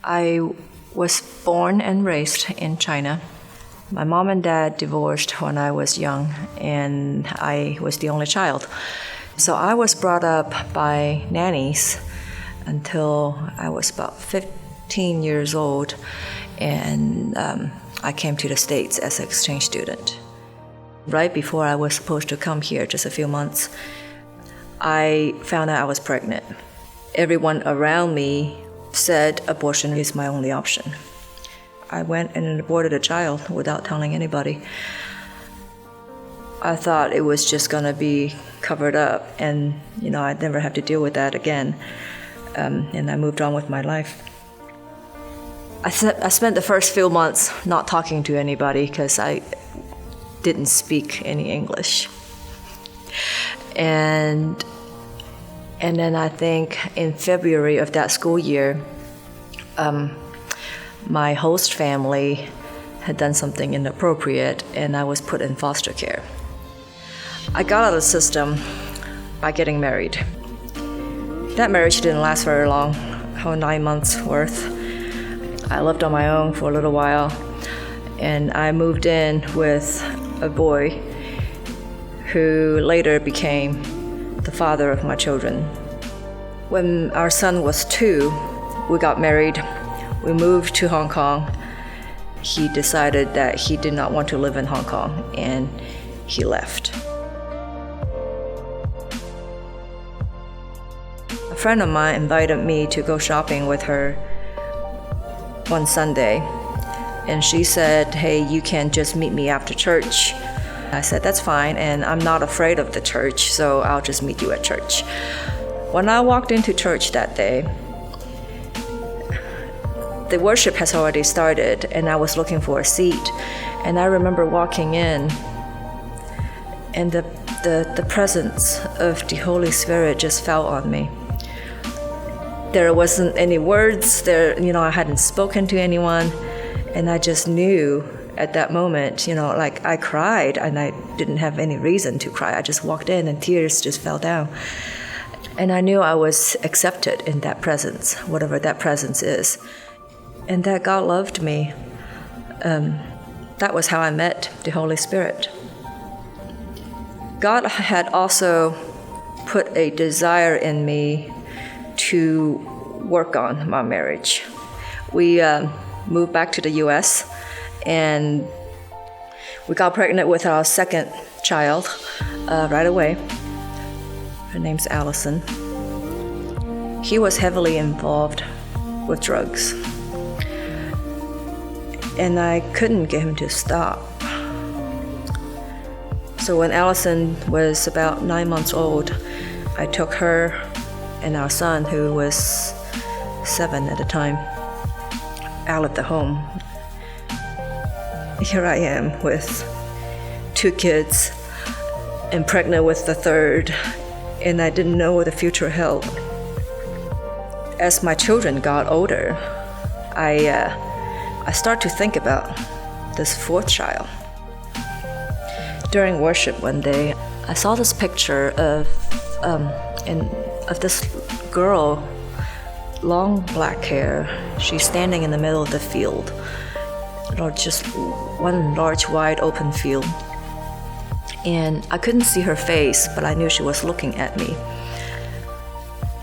I was born and raised in China. My mom and dad divorced when I was young, and I was the only child. So I was brought up by nannies until I was about 15 years old, and I came to the States as an exchange student. Right before I was supposed to come here, just a few months, I found out I was pregnant. Everyone around me said abortion is my only option. I went and aborted a child without telling anybody. I thought it was just going to be covered up, and I'd never have to deal with that again. And I moved on with my life. I spent the first few months not talking to anybody because I didn't speak any English. And then I think in February of that school year, my host family had done something inappropriate, and I was put in foster care. I got out of the system by getting married. That marriage didn't last very long, 9 months worth. I lived on my own for a little while, and I moved in with a boy who later became the father of my children. When our son was 2, we got married. We moved to Hong Kong. He decided that he did not want to live in Hong Kong, and he left. A friend of mine invited me to go shopping with her one Sunday, and she said, "Hey, you can just meet me after church." I said, "That's fine, and I'm not afraid of the church, so I'll just meet you at church." When I walked into church that day, the worship has already started, and I was looking for a seat. And I remember walking in, and the presence of the Holy Spirit just fell on me. There wasn't any words there, I hadn't spoken to anyone, and I just knew at that moment, like I cried, and I didn't have any reason to cry. I just walked in and tears just fell down. And I knew I was accepted in that presence, whatever that presence is, and that God loved me. That was how I met the Holy Spirit. God had also put a desire in me to work on my marriage. We moved back to the U.S., and we got pregnant with our second child right away. Her name's Allison. He was heavily involved with drugs, and I couldn't get him to stop. So when Allison was about 9 months old, I took her and our son, who was 7 at the time, out of the home. Here I am with 2 kids and pregnant with the third, and I didn't know what the future held. As my children got older, I started to think about this 4th child. During worship one day, I saw this picture of this girl, long black hair. She's standing in the middle of the field, just one large, wide open field. And I couldn't see her face, but I knew she was looking at me.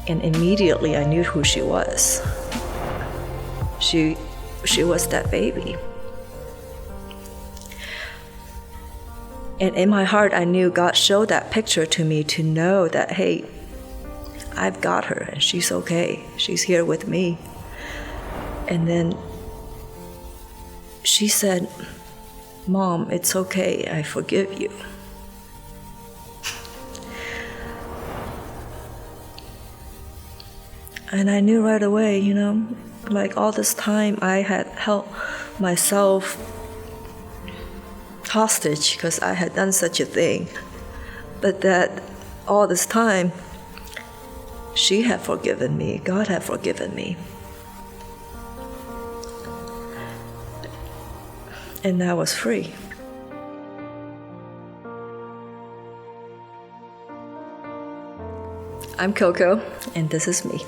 And immediately I knew who she was. She was that baby. And in my heart, I knew God showed that picture to me to know that, hey, I've got her, and she's okay. She's here with me. And then she said, "Mom, it's okay. I forgive you." And I knew right away, like all this time I had held myself hostage because I had done such a thing. But that all this time, she had forgiven me. God had forgiven me. And I was free. I'm Coco, and this is me.